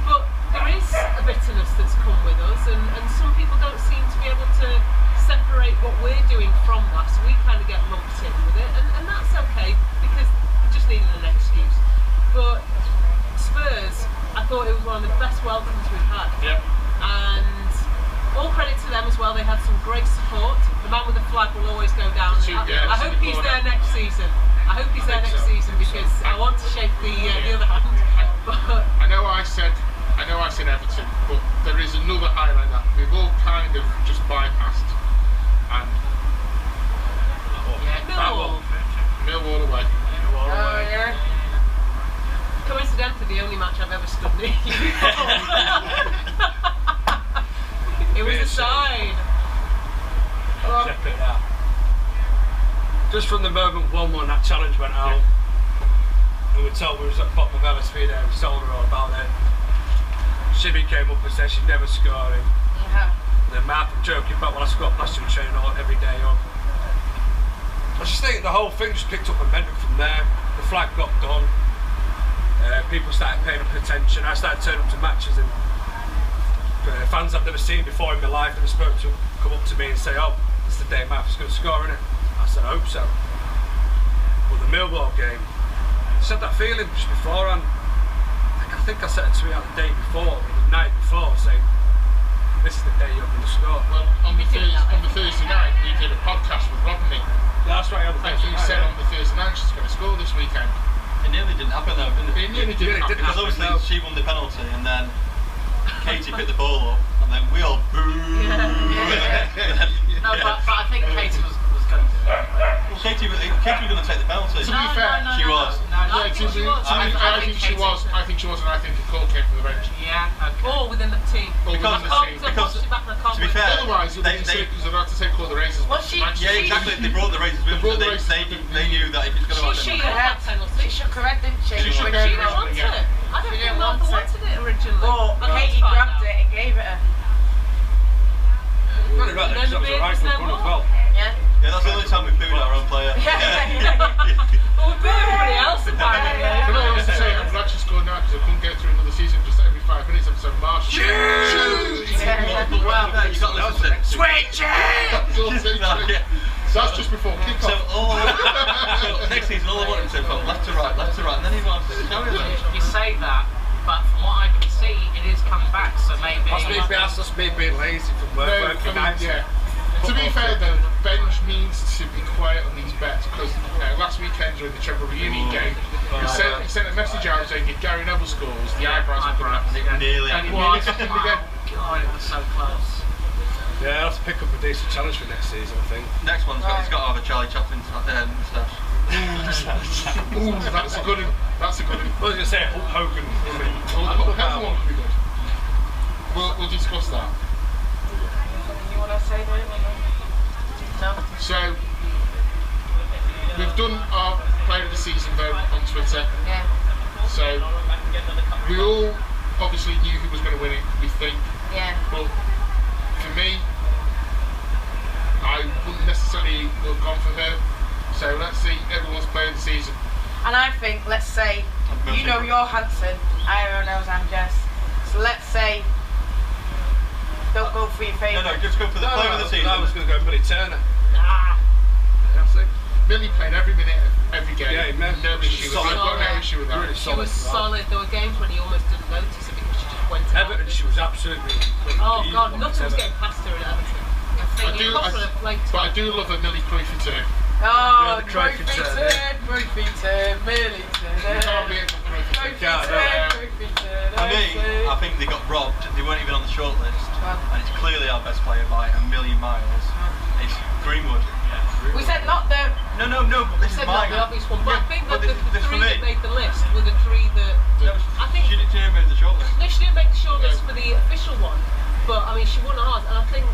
but there is a bitterness that's come with us, and some people don't seem to be able to separate what we're doing from that, so we kind of get lumped in with it, and that's okay, because we just needed an excuse. But Spurs, I thought it was one of the best welcomes we've had. And all credit to them as well, they had some great support. The man with the flag will always go down. I hope he's there next season. Because I want to shake the other hand. But I know I said Everton, but there is another highlight that we've all kind of just bypassed. And Millwall away. Coincidentally, the only match I've ever stood near you. It was a sign. Just from the moment 1-1 that challenge went out, and we were told we was at the bottom of LSV there, we told her all about it. Shibby came up and said she'd never score him. And then Martha joking about, well, I scored plastering training every day on. I just think the whole thing just picked up momentum from there. The flag got done. People started paying up attention. I started turning up to matches, and fans I've never seen before in my life, never spoke to, come up to me and say, "Oh, it's the day Math's going to score, innit?" I said, "I hope so." But the Millwall game, I just had that feeling just beforehand. I think I said it to me out the day before, or the night before, saying, "This is the day you're going to score." Well, on the Thursday night, we did a podcast with Rodney. That's right. And he said on the Thursday night she's going to score this weekend. It nearly didn't happen though, didn't it? It nearly didn't happen. Because obviously she won the penalty, and then Katie picked the ball up, and then we all boo. No, but I think Katie was going to. Well, Katie was going to take the penalty. To be fair, she was. I think she was. I think she was, and I think a call came from the bench. Yeah, okay. All within the team. Because to be fair, otherwise it was about to take all the races. Well, yeah, exactly. They brought the races with them, so they knew that if it's going to happen. She had that penalty. She shook her head, didn't she? She shook her She head, didn't want yeah. it. I don't think Martha wanted it originally. But Katie grabbed it and gave it her. Got it right, And then because that was the a right beard foot was run as well. Yeah. Yeah, that's the only time we booed our own player. Well, we beat everybody else apparently. Can I also say, I'm glad she scored now because I couldn't get through another season just every 5 minutes. I'm so Marshall. Well, you got to listen to So that's just before kick-off. So next season, all I want him to from left to right, and then he wants to show him. You say that, but from what I can see, it is coming back. So maybe. That's just me being lazy from work. Yeah. To be fair though, Benj needs to be quiet on these bets because last weekend during the Treble Reunion game, he sent a message out saying if Gary Neville scores, the eyebrows will come out. Nearly. And it nearly happened again. God, it was so close. Yeah, I'll have to pick up a decent challenge for next season, I think. Next one's got, he's got to have a Charlie Chaplin moustache. Ooh, that's a good one. That's a good one. I was going to say Hulk Hogan. Hogan one could be good. We'll discuss that. You want to say that? No. So, we've done our player of the season vote on Twitter. Yeah. So, we all obviously knew who was going to win it, we think. Yeah. But for me, I wouldn't necessarily have gone for her. So let's see everyone's player of the season. And I think, let's say, you know you're Hanson, Ira knows I'm Jess. So let's say, don't go for your favourite. No, just go for the player of the season. I was going to go Billy Turner. Ah. Yeah, I think. Millie played every minute of every game. Yeah, he meant no issue with that. I've got no issue with that. Really She was solid. There were games when he almost didn't notice it because she just went out. Everton, she was absolutely. Oh God, nothing was getting past her at Everton. But I do love a Millie Cruyffy turn. Oh, Cruyffy turn, Cruyffy turn, Millie turn. You can't be a Cruyffy turn. Cruyffy turn. For me, I think they got robbed. They weren't even on the shortlist, and it's clearly our best player by a million miles. It's Greenwood. We said not the. No, but this is said not mine. the obvious one, but I think that But the three for that me. made the list were the three that. I think She didn't make the shortlist. no, she didn't make the shortlist for the official one, but I mean she won ours, and I think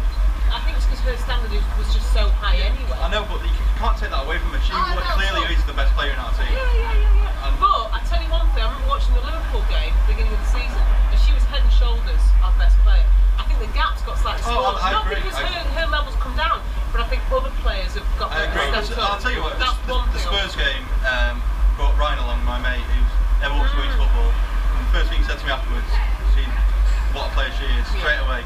it's because her standard was just so high anyway. I know, but you can't take that away from her. She clearly is the best player in our team. Yeah. But I tell you one thing, I remember watching the Liverpool game at the beginning of the season, and she was head and shoulders our best player. I think the gap's got slightly smaller, not agree. because her levels come down, but I think other players have got. I agree. I'll tell you what, That's one the thing. Spurs game brought Ryan along, my mate, who's never watched women's football. And the first thing he said to me afterwards, see what a player she is, straight away.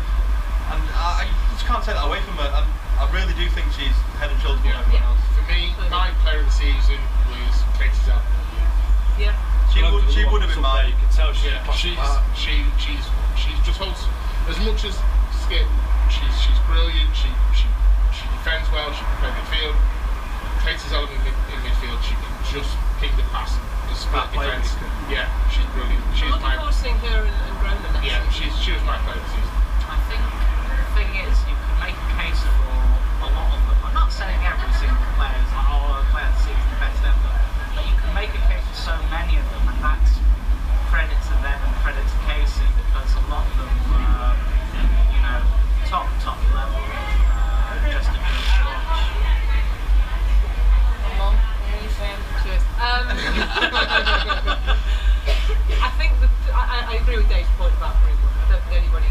And I just can't take that away from her. And I really do think she's head and shoulders above everyone else. For me, my player of the season was Katie Zell. Yeah. She would have been mine. You can tell she's She's just holds as much as Skip. She's brilliant. She defends well. She can play midfield. Katie Zell in midfield. She can just ping the pass and split defence. Yeah, she's brilliant. She's I'm looking forward to seeing her and Rona next. Yeah, she was my player of the season. I think the thing is, you can make a case for a lot of them. I'm not saying every single player is like, oh, the player of the season, the best ever. But you can make a case for so many of them, and that's credit to them and credit to Casey, because a lot of them were, top level. Just a good watch. Mum, what are you saying? Cheers. I think that I agree with Dave's point about Greenwood. I don't think anybody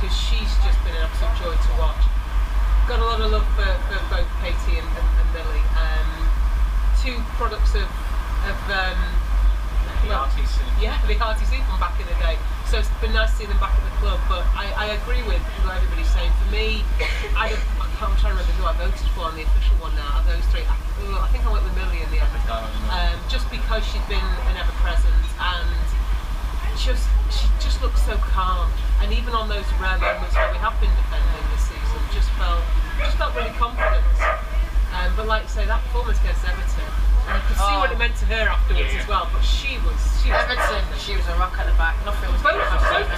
because she's just been an absolute joy to watch. Got a lot of love for both Katie and Millie. Two products of The RTC. Yeah, the RTC from back in the day. So it's been nice to see them back at the club. But I agree with what everybody's saying. For me, I'm trying to remember who I voted for on the official one now. Of those three, I think I went with Millie in the end. Just because she'd been an ever present and she just looks so calm. And even on those rare moments where we have been defending this season, just felt really confident. But like you say, that performance against Everton, and you could see what it meant to her afterwards as well. But she was Everton, she was a rock at the back. Nothing was both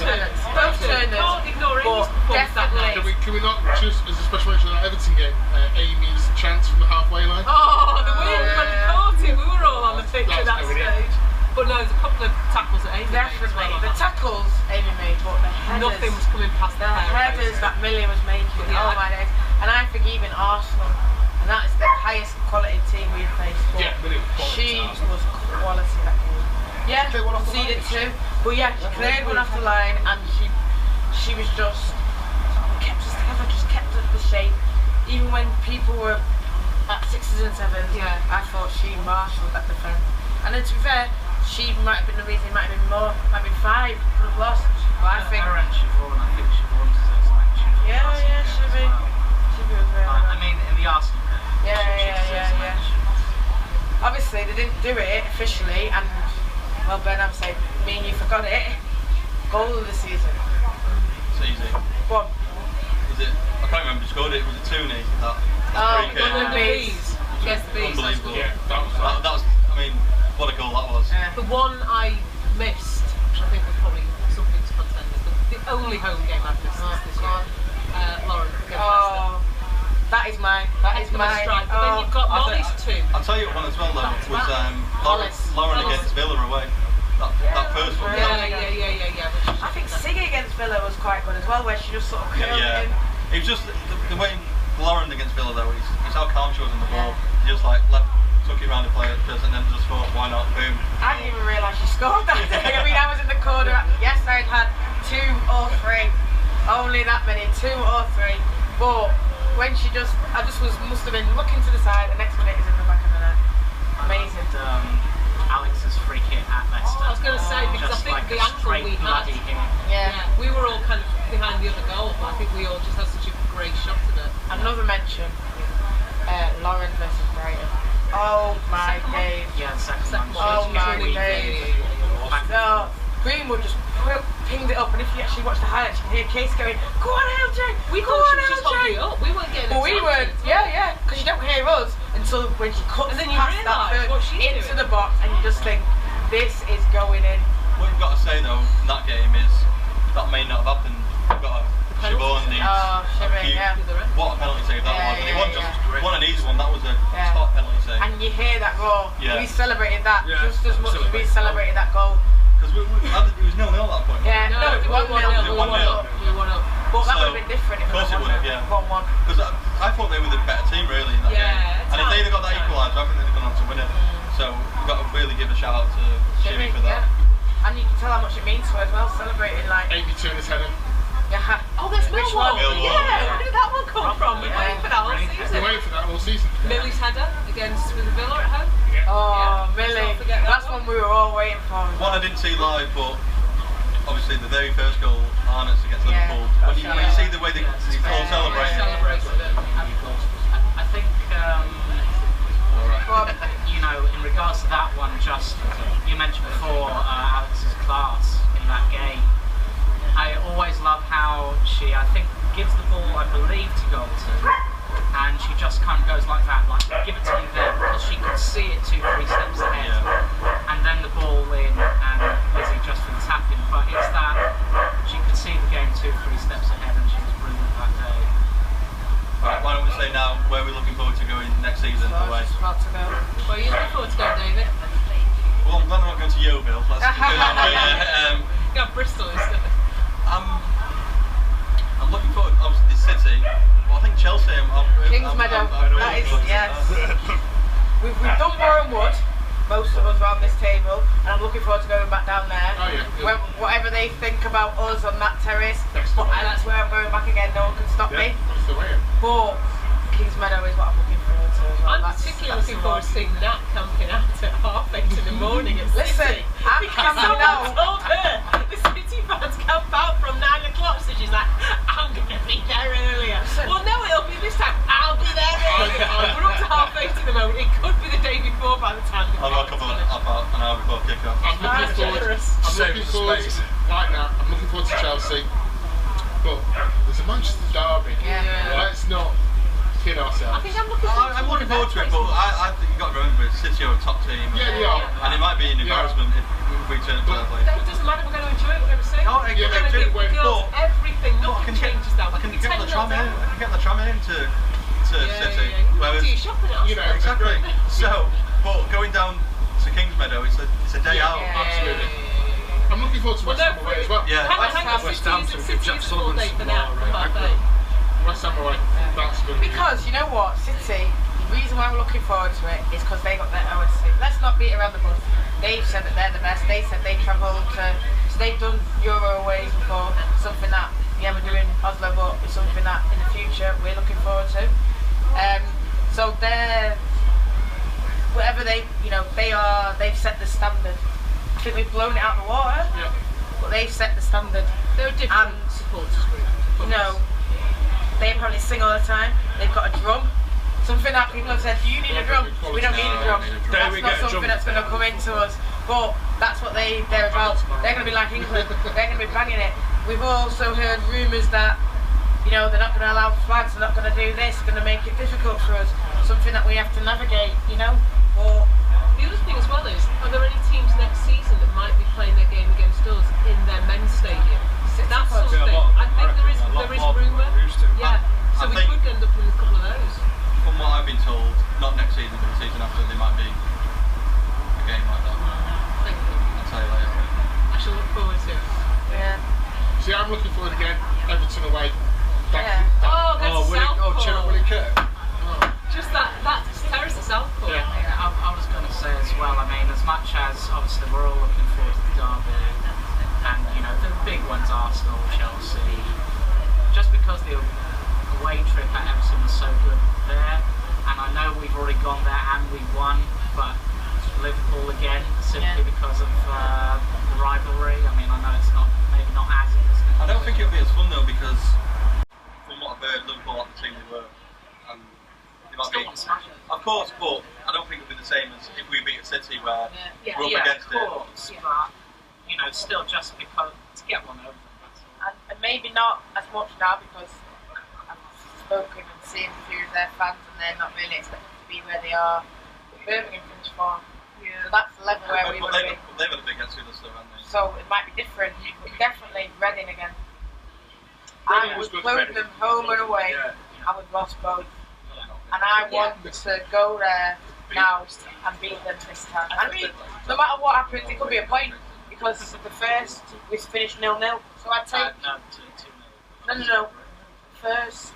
turners. Can't ignore Amy's performance that night. Can we not just, as a special mention of that Everton game, Amy's chance from the halfway line? Oh, the wind when it caught it. We were all on the pitch at that stage. But no, there's a couple of tackles at Amy. Definitely. The tackles Amy made, but the headers. Nothing was coming past the headers that Millie was making. Oh my days. And I think even Arsenal, and that is the highest quality team we've faced. Yeah, Millie was quality. She was quality that game. Yeah, conceded two. But yeah, she cleared one off the line and she was just kept us together, just kept up the shape. Even when people were at 6s and 7s, I thought she marshalled that defence. And then to be fair, she might have been the reason, it might have been more, might have been 5, could have lost. But I think. Her and Siobhan, I think Siobhan deserves an action. Yeah, should be. Should be really I mean, in the Arsenal game. Yeah. Obviously, they didn't do it officially, and well, Ben, I'm saying, me and you forgot it. Goal of the season. It's easy. Go on. Was it? I can't remember who scored it. Was it Tooney? That Oh, free kick? the bees. Yes, the bees. Unbelievable. Yeah, that was. I mean, what a goal that was. The one I missed, which I think was probably something to contend with, the only home game I've missed this year. Lauren against Leicester. That is mine. That is mine. But then you've got Molly's too. I'll tell you what one as well though was Lauren against Villa away. That first one. Yeah. I think Siggy against Villa was quite good as well, where she just sort of curled in. It was just the way Lauren against Villa though, it's how calm she was on the ball. She just like took it around the player and then just thought, why not? Boom. I didn't even realise she scored that day. I mean, I was in the corner. Yes, I'd had 2 or 3. Only that many, 2 or 3. But when I must have been looking to the side. The next minute is in the back of the net. Amazing. Alex's free kick at Leicester. I was going to say, because I think like the angle we had, we were all kind of behind the other goal, but I think we all just had such a great shot at it. Another mention, Lauren versus Brighton. Oh my days. Yeah, the second one. Oh my days. No, Greenwood just pinged it up, and if you actually watch the highlights, you can hear Case going, "Go on, LJ! We thought she was just holding it up. We weren't getting it. But we weren't. Yeah, because you don't hear us until when she cuts and then you past that what she's into doing. the box, and you just think, this is going in. What you've got to say though in that game is that may not have happened. You've got Siobhan needs what a penalty save that was. And it wasn't an easy one. That was a top penalty save. And you hear that roar. Yeah. We celebrated that just as much as we celebrated that goal. Because it was 0-0 at that point. Yeah, no, it was 1-0. We won up. But that would have been different if it was 1-0. Yeah. 1-1. Because I thought they were the better team really in that game. And if they'd have got that equaliser, I think they'd have gone on to win it. So we've got to really give a shout out to Jimmy for that. And you can tell how much it means to her as well, celebrating like. Amy Turner's header. Yeah. Oh, there's Which one? Yeah, where did that one come from? We're waiting for that all season. We're waiting for that all season. Millie's header against Villa at home. Oh, Millie. That's one we were all waiting for. One I didn't see live, but obviously the very first goal, Arnott's against Liverpool. When you see the way they all celebrate. I think, you know, in regards to that one, just you mentioned before Alex's class in that game. I always love how she, I think, gives the ball, I believe, to Goldson, and she just kind of goes like that, like, give it to me then, because she could see it 2-3 steps ahead, and then the ball in, and Lizzie just for the tapping, but it's that she could see the game 2-3 steps ahead, and she was brilliant that day. Right, why don't we say now where we're looking forward to going next season away? About to go. Where are you looking forward to going, David? Well, I'm glad I'm not going to Yeovil. Let's do that way. You got Bristol instead. I'm looking forward, obviously, the City. Well, I think Chelsea. Kings Meadow. That is, yes. We've done Boreham Wood. most of us around this table, and I'm looking forward to going back down there. Oh, yeah. Whatever they think about us on that terrace, That's the way. that's where I'm going back again. No one can stop me. That's the way. But Kings Meadow is what I'm looking forward to as well. I'm particularly looking forward to seeing Nat camping out at 8:30 in the morning at Listen, City. I'm Because camping someone out. told her the City fans camp out from 9 o'clock, so she's like, I'm going to be there earlier. Well, no, it'll be this time. I'll be there earlier. We're up to 8:30 at the moment. It could be the day before by the time the I'll rock up about an hour before kick-off. I'm looking forward right now. I'm looking forward to Chelsea, but there's a Manchester derby. Yeah. Let's not kid I ourselves. think I'm looking forward I'm looking forward to it, but I think you've got to remember City are a top team. Yeah, they are. And it might be an embarrassment if we turn to that place. It doesn't matter, we're going to enjoy it, we're going to sing. Oh, We're yeah, going to do give it, the girls but- everything, nothing changes now. I can get the tram in. I can get the tram in to City. You Whereas, do your shopping at You know, exactly. So, but going down to Kings Meadow, it's a day out. Absolutely. I'm looking forward to West Ham away as well. Yeah. Hang on, West Ham to give Jack full day for now. Sullivan's West Ham away. That's good. Because you know what, City, the reason why we're looking forward to it is because they got their OSC. Let's not beat around the bush. They've said that they're the best. They said they travelled to, so they've done Euro aways before, something that, yeah, we're doing Oslo, but it's something that in the future we're looking forward to. So they're, whatever they, they've set the standard. I think we've blown it out of the water, but they've set the standard. They're a different supporters group. They apparently sing all the time. They've got a drum. Something that people have said, do you need a drum? We don't need a drum. That's not something that's going to come into us. But that's what they're about. They're going to be like England. They're going to be banging it. We've also heard rumours that, they're not going to allow flags, they're not going to do this, they're going to make it difficult for us. Something that we have to navigate, But the other thing as well is, are there any teams next season that might be playing their game against us in their men's stadium? That's something. I think there is rumour. Yeah. So we could end up with a couple of those. From what I've been told, not next season, but the season after, there might be a game like that. Thank you. I'll tell you later. I shall look forward to it. yeah. See, I'm looking forward again. Everton away. Oh, that's Southport. Willie Kirk. Just that terrace at Southport. Yeah, I was going to say as well, as much as obviously we're all looking forward to the derby, and the big ones, Arsenal, Chelsea, just because the away trip at Everton was so good there, and I know we've already gone there and we won, but Liverpool again, simply because of the rivalry. I know it's maybe not as interesting. I don't think it'll be as fun though, because from what I've heard, Liverpool are the team they were, and they might Still be. want to smash it. Of course, but I don't think it'll be the same as if we beat a City where we're up against of course, but still just because to get one over. That's all. And maybe not as much now because I've spoken and seen a few of their fans and they're not really expected to be where they are. Birmingham finished fourth. So that's the level where we but want to be. they've had a big exodus though, haven't they? So it might be different, but definitely Reading again. Reading I was would good, load Reading. them home and away. I would lost both. And I want to go there now and beat them this time. No matter what happens, it could be a point because the first we finished 0-0. So I'd take No, 2-0. no. First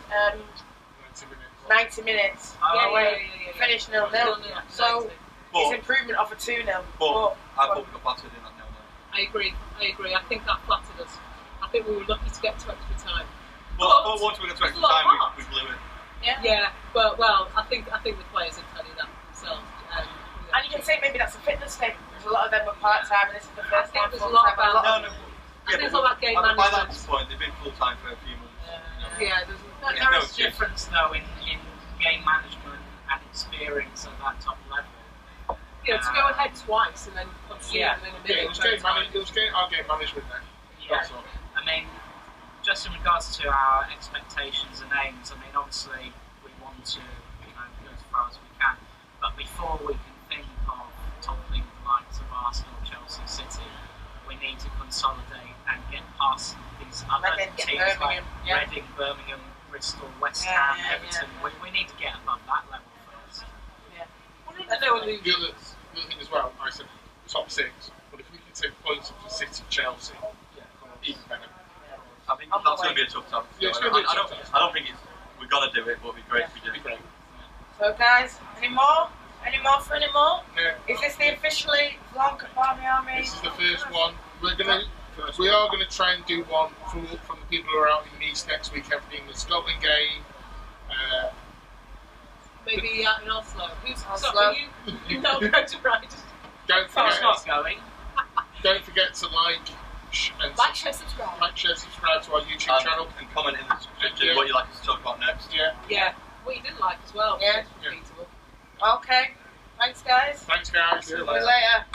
90 minutes Oh, away, yeah. finish 0-0. So it's improvement off a 2-0. But I thought we got battered in that 0-0. I agree. I think that flattered us. I think we were lucky to get to extra time. Well, once we got to extra time, we blew it. Yeah, but I think the players are telling that themselves. And you can say maybe that's a fitness thing because a lot of them were part-time and this is the first I think time there's a lot full-time. about- No. I think it's all about game by that management. point, they've been full time for a few months. Yeah, There is a difference though in game management and experience at that top level. to go ahead twice and then concede Yeah. within a Yeah, minute. it was our game management there. Yeah. That's all. Just in regards to our expectations and aims, obviously we want to, go as far as we can. But before we can think of toppling the likes of Arsenal, Chelsea, City, we need to consolidate and get past these other Reading, teams Birmingham, yeah. Reading, Birmingham, Bristol, West Yeah, Ham, yeah, Everton. yeah. We need to get above that level first. And they will lose. The other thing as well, I said top six, but if we can take points up to City, Chelsea, even better. I think that's going to be a tough task. Yeah, it's gonna be a tough task. I don't think we've got to do it, but it'd be great if we It'd be did. great. So guys, any more? Any more for any more? No. Is this the officially vlog at Barmy Army? This is the first one. We are gonna try and do one from the people who are out in Nice next week after the England-Scotland game. Maybe out in Oslo. Who's Oslo? Sorry, you know where to write. Don't Carl's forget, not going. don't forget to like, Like, share, subscribe. subscribe to our YouTube channel. And comment in the description what you'd like us to talk about next. Yeah. Yeah. What you didn't like as well. Yeah. It's repeatable. Okay. Thanks, guys. Thanks, guys. See you later.